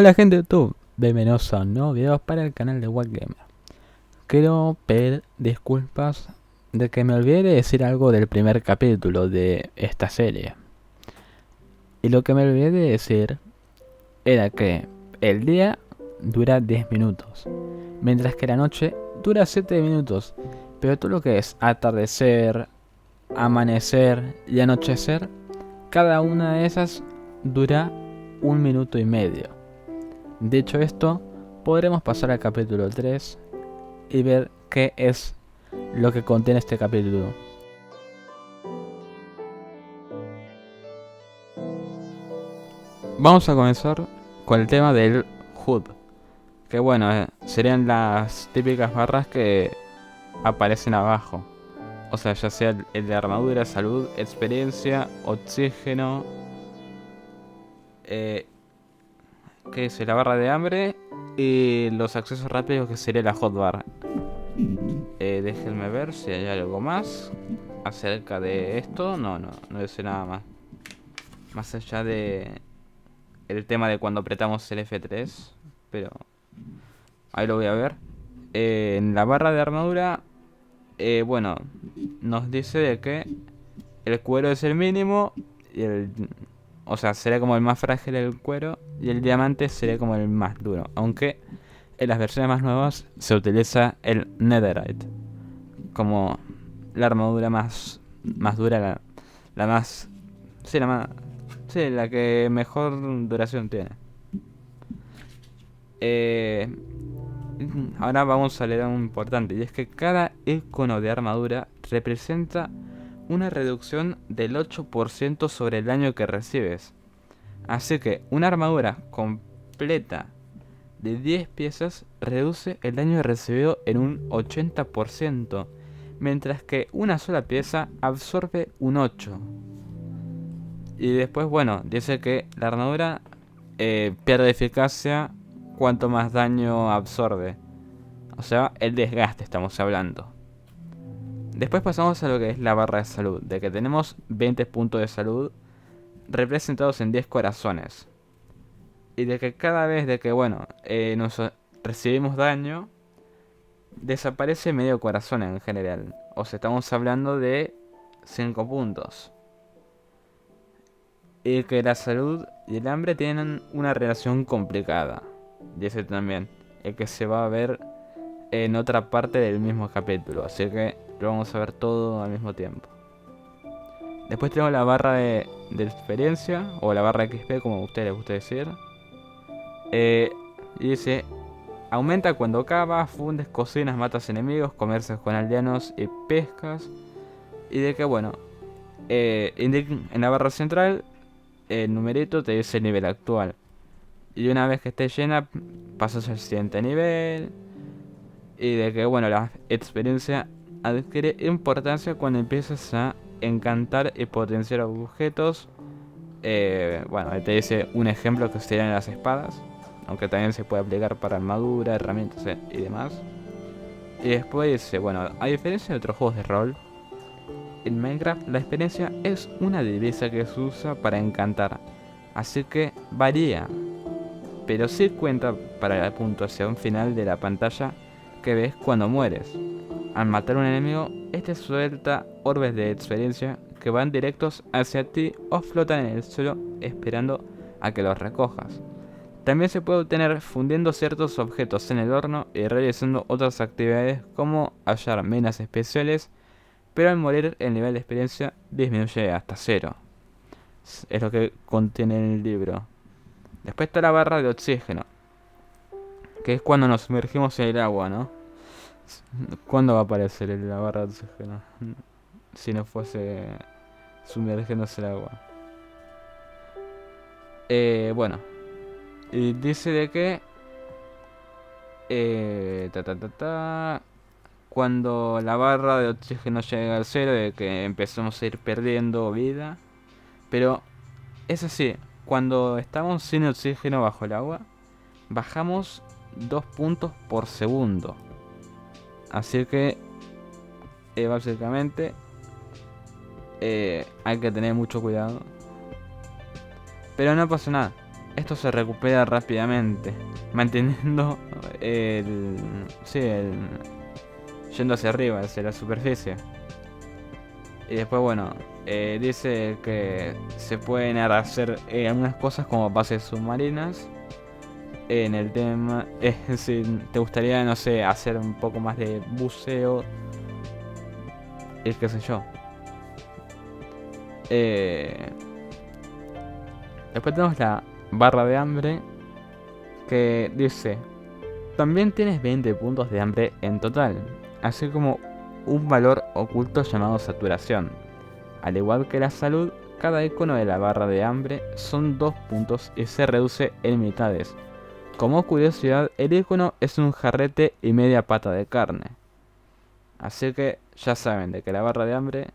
Hola gente de YouTube, bienvenidos a un nuevo video para el canal de Watt Gamer. Quiero pedir disculpas de que me olvidé de decir algo del primer capítulo de esta serie. Y lo que me olvidé de decir era que el día dura 10 minutos, mientras que la noche dura 7 minutos. Pero todo lo que es atardecer, amanecer y anochecer, cada una de esas dura 1 minuto y medio. Dicho esto, podremos pasar al capítulo 3 y ver qué es lo que contiene este capítulo. Vamos a comenzar con el tema del HUD, que bueno, serían las típicas barras que aparecen abajo. O sea, ya sea el de armadura, salud, experiencia, oxígeno, que es la barra de hambre y los accesos rápidos, que sería la hotbar. Déjenme ver si hay algo más acerca de esto. No dice nada más. Más allá de el tema de cuando apretamos el F3. Pero ahí lo voy a ver. En la barra de armadura, bueno, nos dice de que el cuero es el mínimo. O sea, sería como el más frágil el cuero. Y el diamante sería como el más duro. Aunque en las versiones más nuevas se utiliza el netherite como la armadura más dura, la más... Sí, la más... Sí, la que mejor duración tiene. Eh, Ahora vamos a leer algo importante, y es que cada icono de armadura representa una reducción del 8% sobre el daño que recibes. Así que una armadura completa de 10 piezas reduce el daño recibido en un 80%, mientras que una sola pieza absorbe un 8%. Y después, bueno, dice que la armadura pierde eficacia cuanto más daño absorbe. O sea, el desgaste estamos hablando. Después pasamos a lo que es la barra de salud, de que tenemos 20 puntos de salud representados en 10 corazones. Y de que cada vez de que, bueno, nos recibimos daño, desaparece medio corazón en general. O sea, estamos hablando de 5 puntos. Y que la salud y el hambre tienen una relación complicada. Dice también. El que se va a ver en otra parte del mismo capítulo. Así que lo vamos a ver todo al mismo tiempo. Después tenemos la barra de experiencia. O la barra XP, como a ustedes les gusta decir. Y dice: aumenta cuando cavas, fundes, cocinas, matas enemigos, comercias con aldeanos y pescas. Y de que, bueno, en la barra central, el numerito te dice el nivel actual. Y una vez que esté llena, pasas al siguiente nivel. Y de que, bueno, la experiencia adquiere importancia cuando empiezas a encantar y potenciar objetos. Bueno, ahí te dice un ejemplo que serían las espadas. Aunque también se puede aplicar para armadura, herramientas y demás. Y después dice, bueno, a diferencia de otros juegos de rol, en Minecraft la experiencia es una divisa que se usa para encantar. Así que varía, pero sí cuenta para la puntuación final de la pantalla que ves cuando mueres. Al matar a un enemigo, este suelta orbes de experiencia que van directos hacia ti o flotan en el suelo esperando a que los recojas. También se puede obtener fundiendo ciertos objetos en el horno y realizando otras actividades como hallar minas especiales, pero al morir el nivel de experiencia disminuye hasta 0. Es lo que contiene el libro. Después está la barra de oxígeno, que es cuando nos sumergimos en el agua, ¿no? ¿Cuándo va a aparecer la barra de oxígeno? Si no fuese sumergiéndose el agua. Bueno, y dice de que cuando la barra de oxígeno llega al cero, de que empezamos a ir perdiendo vida. Pero es así, cuando estamos sin oxígeno bajo el agua, bajamos 2 puntos por segundo. Así que básicamente hay que tener mucho cuidado. Pero no pasa nada. esto se recupera rápidamente, manteniendo el yendo hacia arriba, hacia la superficie. Y después, bueno, dice que se pueden hacer algunas cosas como bases submarinas. En el tema, si te gustaría, no sé, hacer un poco más de buceo y qué sé yo. Después tenemos la barra de hambre que dice: también tienes 20 puntos de hambre en total, así como un valor oculto llamado saturación. Al igual que la salud, cada icono de la barra de hambre son 2 puntos y se reduce en mitades. Como curiosidad, el icono es un jarrete y media pata de carne. Así que ya saben de que la barra de hambre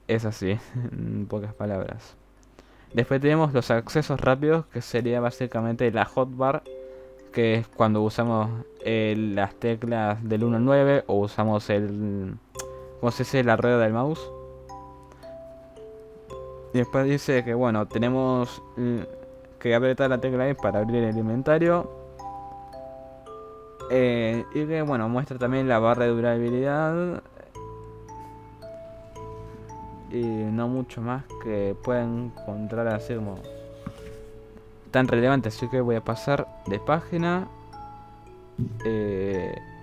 es así, en pocas palabras. Después tenemos los accesos rápidos, que sería básicamente la hotbar, que es cuando usamos las teclas del 1 al 9 o usamos ¿cómo se dice? La rueda del mouse. Y después dice que bueno, tenemos que apretar la tecla E para abrir el inventario. Y que bueno, muestra también la barra de durabilidad. Y no mucho más que pueden encontrar así como tan relevante. Así que voy a pasar de página.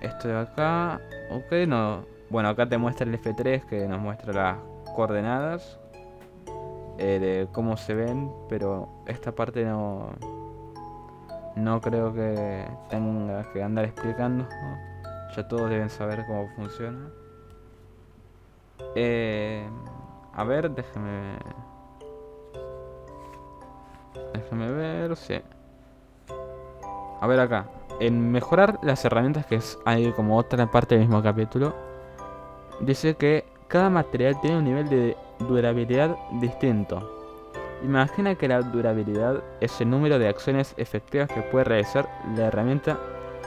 Esto de acá. Ok, no. Bueno, acá te muestra el F3 que nos muestra las coordenadas de cómo se ven. Pero esta parte no creo que tenga que andar explicando, ¿no? Ya todos deben saber cómo funciona. A ver, déjame ver, sí. A ver acá. En mejorar las herramientas, que es ahí como otra parte del mismo capítulo, dice que cada material tiene un nivel de durabilidad distinto. Imagina que la durabilidad es el número de acciones efectivas que puede realizar la herramienta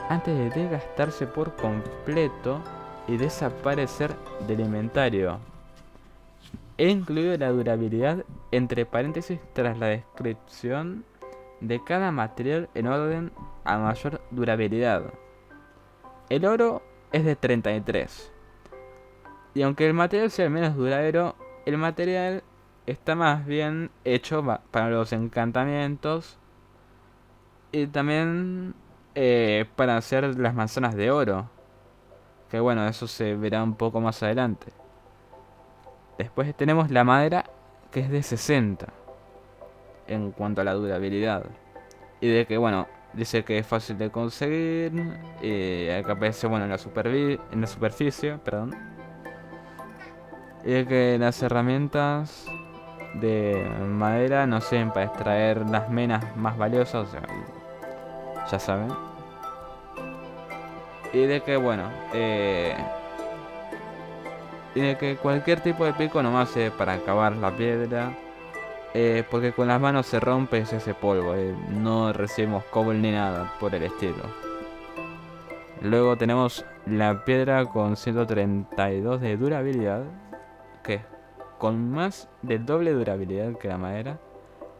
antes de desgastarse por completo y desaparecer del inventario. He incluido la durabilidad entre paréntesis tras la descripción de cada material en orden a mayor durabilidad. El oro es de 33. Y aunque el material sea menos duradero, el material está más bien hecho para los encantamientos y también para hacer las manzanas de oro. Que bueno, eso se verá un poco más adelante. Después tenemos la madera, que es de 60 en cuanto a la durabilidad. Y de que bueno, dice que es fácil de conseguir. Y acá aparece bueno en la superficie, perdón. Y de que las herramientas de madera no sirven para extraer las menas más valiosas, o sea, ya saben. Y de que bueno, y de que cualquier tipo de pico nomás sirve para cavar la piedra. Porque con las manos se rompe y se hace polvo. No recibimos cobble ni nada por el estilo. Luego tenemos la piedra con 132 de durabilidad, que con más del doble de durabilidad que la madera,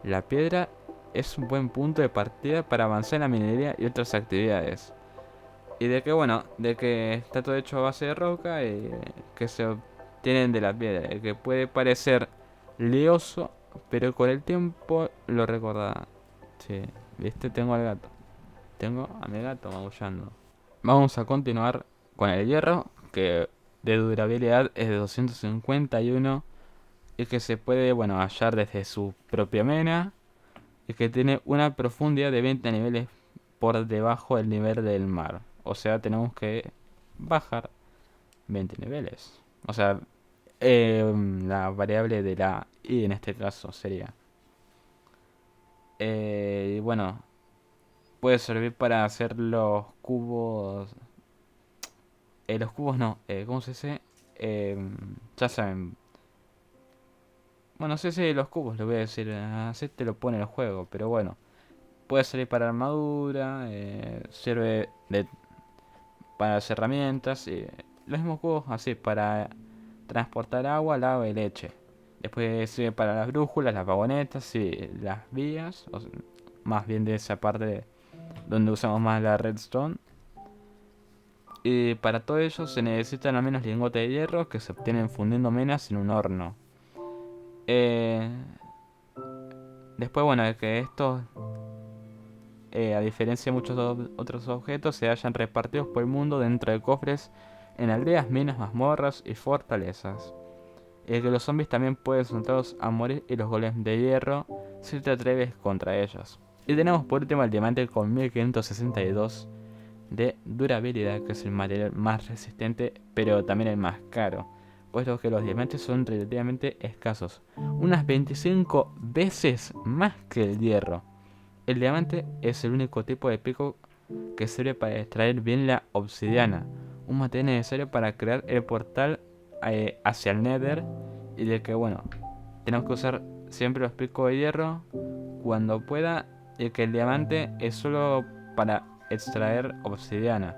la piedra es un buen punto de partida para avanzar en la minería y otras actividades. Y de que bueno, de que está todo hecho a base de roca y que se obtienen de la piedra, y que puede parecer lioso, pero con el tiempo lo recordará. Sí, viste, tengo al gato. Tengo a mi gato maullando. Vamos a continuar con el hierro, que de durabilidad es de 251 y que se puede, bueno, hallar desde su propia mena y que tiene una profundidad de 20 niveles por debajo del nivel del mar. O sea, tenemos que bajar 20 niveles. O sea, la variable de la i en este caso sería. Y bueno, puede servir para hacer los cubos. Los cubos no, ¿cómo se dice? Ya saben. Bueno, no sé si los cubos, le voy a decir, así te lo pone el juego, pero bueno. Puede servir para armadura, sirve para las herramientas, los mismos cubos así, para transportar agua, lava y leche. Después sirve para las brújulas, las vagonetas y las vías, más bien de esa parte donde usamos más la redstone. Y para todo ello se necesitan al menos lingotes de hierro que se obtienen fundiendo menas en un horno. Eh, Después, bueno, de que estos, a diferencia de muchos otros objetos, se hayan repartidos por el mundo dentro de cofres en aldeas, minas, mazmorras y fortalezas. Y de que los zombies también pueden soltarlos a morir y los golems de hierro si te atreves contra ellos. Y tenemos por último el diamante con 1562 de durabilidad, que es el material más resistente pero también el más caro, puesto que los diamantes son relativamente escasos, unas 25 veces más que el hierro. El diamante es el único tipo de pico que sirve para extraer bien la obsidiana, un material necesario para crear el portal hacia el Nether, y de que bueno, tenemos que usar siempre los picos de hierro cuando pueda, y que el diamante es solo para extraer obsidiana.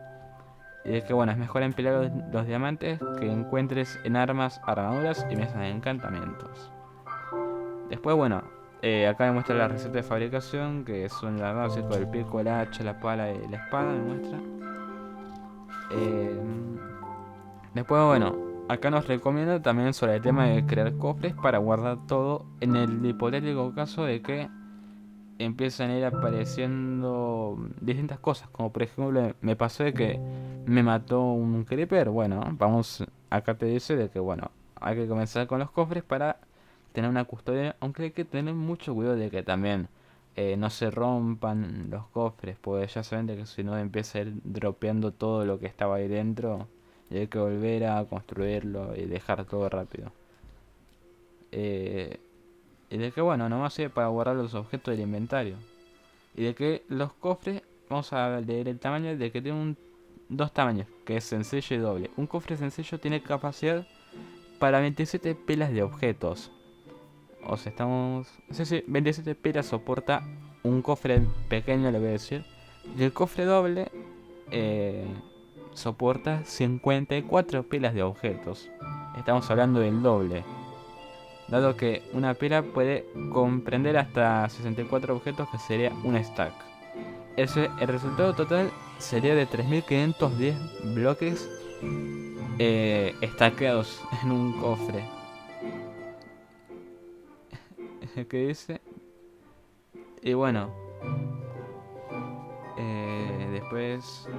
Y es que bueno, es mejor empelar los diamantes que encuentres en armas, armaduras y mesas de encantamientos. Después bueno, acá me muestra la receta de fabricación, que son la básica, el pico, el hacha, la pala y la espada, me muestra. Eh, Después bueno, acá nos recomienda también sobre el tema de crear cofres para guardar todo en el hipotético caso de que empiezan a ir apareciendo distintas cosas, como por ejemplo me pasó de que me mató un creeper. Bueno, vamos, acá te dice de que bueno, hay que comenzar con los cofres para tener una custodia, aunque hay que tener mucho cuidado de que también no se rompan los cofres, pues ya saben de que si no empieza a ir dropeando todo lo que estaba ahí dentro y hay que volver a construirlo y dejar todo rápido. Eh, y de que bueno, nomás sirve para guardar los objetos del inventario. Y de que los cofres, vamos a leer el tamaño, de que tiene dos tamaños, que es sencillo y doble. Un cofre sencillo tiene capacidad para 27 pilas de objetos. O sea, estamos... Sí, sí, 27 pilas soporta un cofre pequeño, le voy a decir. Y el cofre doble eh, soporta 54 pilas de objetos. Estamos hablando del doble, dado que una pila puede comprender hasta 64 objetos, que sería un stack. El resultado total sería de 3510 bloques stackeados en un cofre. ¿Qué dice? Y bueno, después...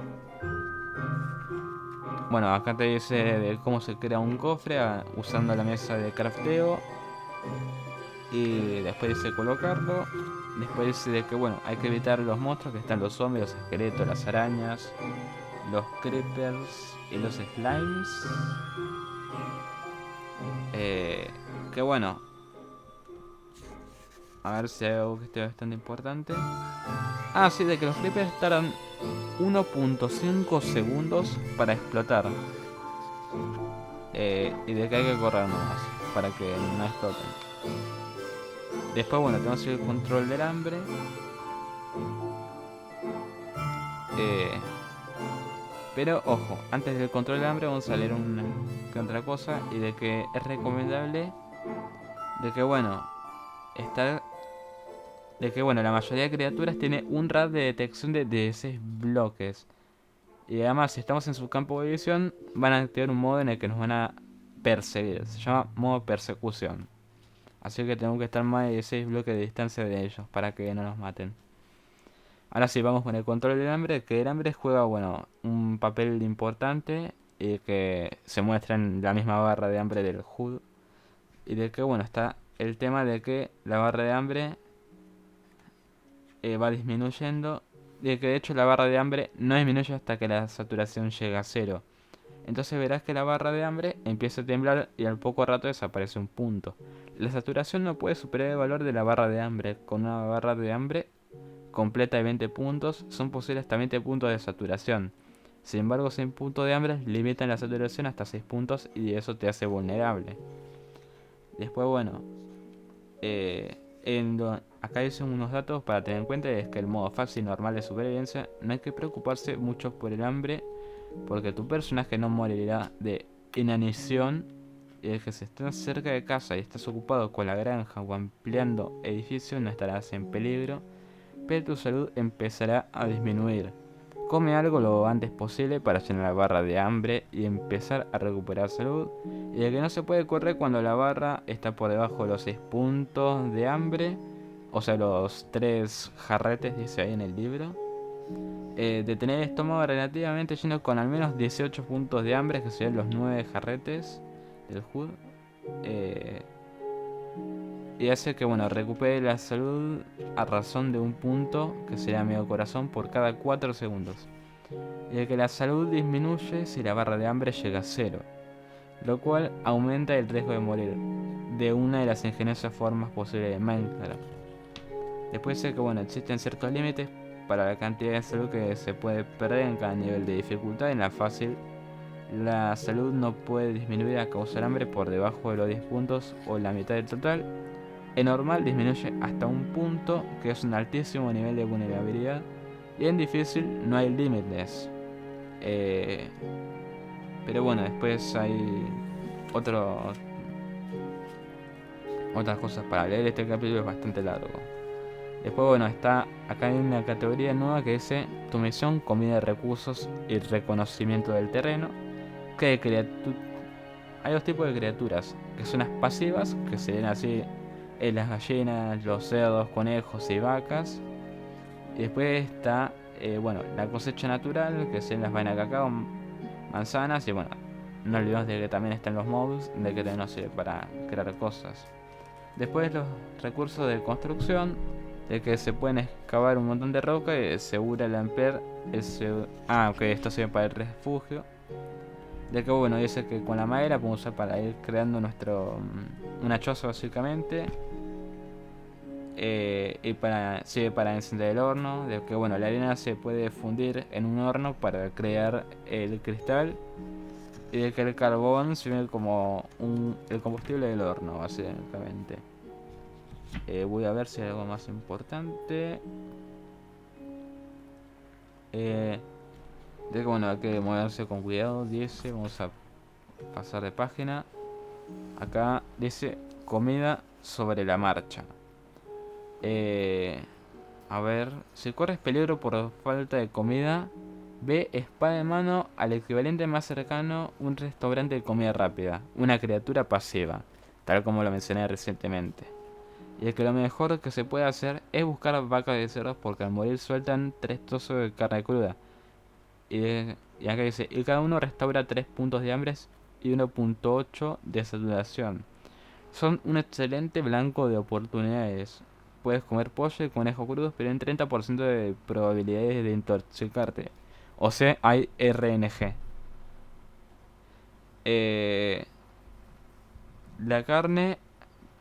Bueno, acá te dice de cómo se crea un cofre usando la mesa de crafteo. Y después dice colocarlo. Después dice de que bueno, hay que evitar los monstruos, que están los zombies, los esqueletos, las arañas, los creepers y los slimes. Que bueno, a ver si hay algo que esté bastante importante. Ah, sí, de que los creepers tardan 1.5 segundos para explotar. Y de que hay que correr nomás para que no exploten. Después bueno, tenemos el control del hambre. Eh, pero ojo, antes del control del hambre vamos a leer una que otra cosa. Y de que es recomendable de que bueno, estar de que bueno, la mayoría de criaturas tiene un rad de detección de 16 bloques. Y además, si estamos en su campo de visión, van a activar un modo en el que nos van a perseguir. Se llama modo persecución. Así que tenemos que estar más de 16 bloques de distancia de ellos para que no nos maten. Ahora sí, vamos con el control del hambre. Que el hambre juega, bueno, un papel importante y que se muestra en la misma barra de hambre del HUD. Y de que, bueno, está el tema de que la barra de hambre va disminuyendo. Y de que de hecho la barra de hambre no disminuye hasta que la saturación llega a cero. Entonces verás que la barra de hambre empieza a temblar y al poco rato desaparece un punto. La saturación no puede superar el valor de la barra de hambre. Con una barra de hambre completa de 20 puntos son posibles hasta 20 puntos de saturación. Sin embargo, 100 puntos de hambre limitan la saturación hasta 6 puntos y eso te hace vulnerable. Después, bueno, acá dicen unos datos para tener en cuenta. Es que el modo fácil y normal de supervivencia no hay que preocuparse mucho por el hambre, porque tu personaje no morirá de inanición. Y el que si estás cerca de casa y estás ocupado con la granja o ampliando edificios no estarás en peligro. pero tu salud empezará a disminuir. Come algo lo antes posible para llenar la barra de hambre y empezar a recuperar salud. Y de que no se puede correr cuando la barra está por debajo de los 6 puntos de hambre. O sea, los 3 jarretes, dice ahí en el libro. De tener el estómago relativamente lleno con al menos 18 puntos de hambre, que serían los 9 jarretes del HUD. Y hace que recupere la salud a razón de un punto, que sería medio corazón, por cada 4 segundos. Y de que la salud disminuye si la barra de hambre llega a 0, lo cual aumenta el riesgo de morir de una de las ingeniosas formas posibles de Minecraft. Después dice que existen ciertos límites para la cantidad de salud que se puede perder en cada nivel de dificultad. En la fácil, la salud no puede disminuir a causar hambre por debajo de los 10 puntos o la mitad del total. En normal disminuye hasta un punto, que es un altísimo nivel de vulnerabilidad. Y en difícil no hay límites. Pero después hay otras cosas para leer. Este capítulo es bastante largo. Después acá hay una categoría nueva que dice tu misión, comida de recursos y reconocimiento del terreno. Que hay dos tipos de criaturas, que son las pasivas, que serían así las gallinas, los cerdos, conejos y vacas. Y después está la cosecha natural, que serían las vainas de cacao, manzanas. Y no olvidemos de que también están los mobs, de que también nos sirve para crear cosas. Después los recursos de construcción, de que se pueden excavar un montón de roca y asegura el amper. Esto sirve para el refugio. De que dice que con la madera podemos usar para ir creando una choza básicamente. Y sirve para encender el horno. De que la arena se puede fundir en un horno para crear el cristal. Y de que el carbón sirve como el combustible del horno básicamente. Voy a ver si hay algo más importante. De que hay que moverse con cuidado, dice. Vamos a pasar de página. Acá dice comida sobre la marcha. A ver, si corres peligro por falta de comida, ve espada en mano al equivalente más cercano, un restaurante de comida rápida, una criatura pasiva, tal como lo mencioné recientemente. Y es que lo mejor que se puede hacer es buscar vacas y cerdos, porque al morir sueltan 3 trozos de carne cruda. Y acá dice, y cada uno restaura 3 puntos de hambre y 1.8 de saturación. Son un excelente blanco de oportunidades. Puedes comer pollo y conejo crudos, pero en 30% de probabilidades de intoxicarte. O sea, hay RNG. La carne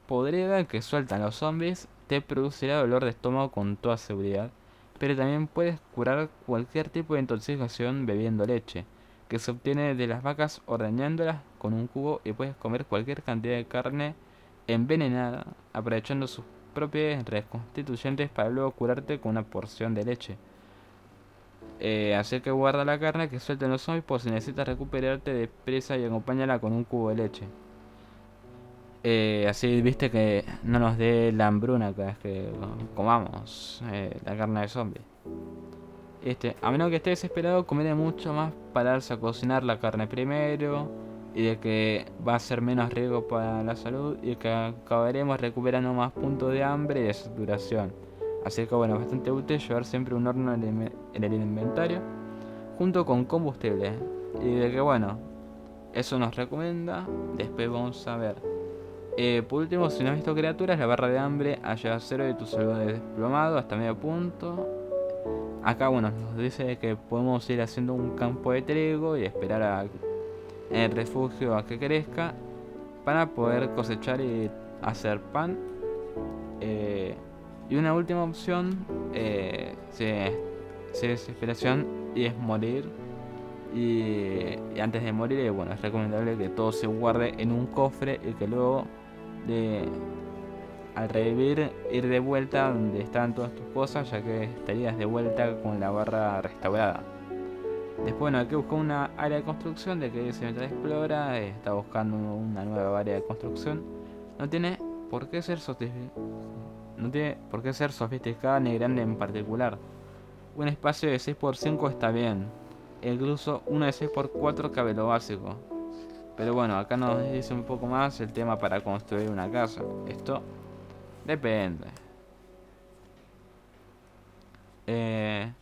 podrida que sueltan los zombies te producirá dolor de estómago con toda seguridad, pero también puedes curar cualquier tipo de intoxicación bebiendo leche, que se obtiene de las vacas ordeñándolas con un cubo, y puedes comer cualquier cantidad de carne envenenada, aprovechando sus propiedades reconstituyentes para luego curarte con una porción de leche. Así que guarda la carne que suelten los zombies por si necesitas recuperarte de prisa y acompáñala con un cubo de leche. Así viste que no nos dé la hambruna cada vez que comamos la carne de zombie. A menos que esté desesperado, conviene mucho más pararse a cocinar la carne primero, y de que va a ser menos riesgo para la salud, y que acabaremos recuperando más puntos de hambre y de saturación. Así que es bastante útil llevar siempre un horno en el inventario junto con combustible. Y de que eso nos recomienda. Después vamos a ver. Por último, si no has visto criaturas, la barra de hambre ha llegado a 0 y tu salud es desplomado hasta medio punto. Acá nos dice que podemos ir haciendo un campo de trigo y esperar en el refugio a que crezca para poder cosechar y hacer pan. Y una última opción, si es desesperación y es morir. Y antes de morir, es recomendable que todo se guarde en un cofre y que luego al revivir ir de vuelta donde estaban todas tus cosas, ya que estarías de vuelta con la barra restaurada. Después hay que buscar una área de construcción, de que se mientras explora, está buscando una nueva área de construcción. No tiene por qué ser no tiene por qué ser sofisticada ni grande en particular. Un espacio de 6x5 está bien, e incluso uno de 6x4 cabe lo básico. Pero bueno, acá nos dice un poco más el tema para construir una casa. Esto depende. Eh,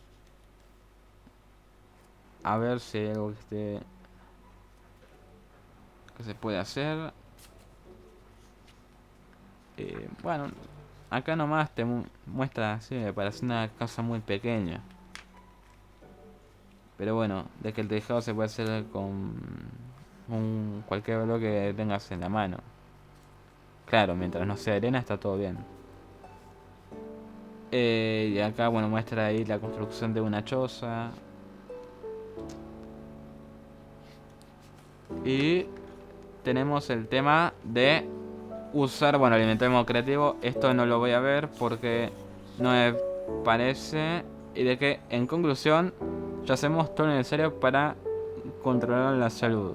a ver si hay algo que se puede hacer. Bueno, acá nomás te muestra así, me parece una casa muy pequeña. Pero bueno, de que el tejado se puede hacer con cualquier bloque que tengas en la mano. Claro, mientras no sea arena está todo bien. Y acá, bueno, muestra ahí la construcción de una choza. Y tenemos el tema de usar, bueno, el inventario creativo. Esto no lo voy a ver porque no me parece. Y de que, en conclusión, ya hacemos todo lo necesario para controlar la salud.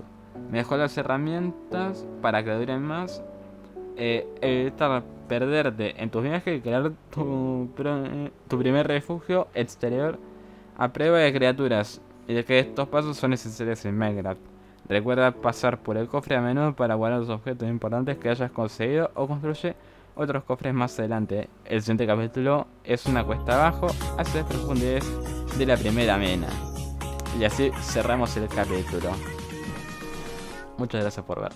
Mejor las herramientas para que duren más. Evitar perderte en tus viajes y crear tu primer refugio exterior a prueba de criaturas. Y de que estos pasos son necesarios en Minecraft. Recuerda pasar por el cofre a menudo para guardar los objetos importantes que hayas conseguido o construye otros cofres más adelante. El siguiente capítulo es una cuesta abajo hacia la profundidades de la primera mena. Y así cerramos el capítulo. Muchas gracias por ver.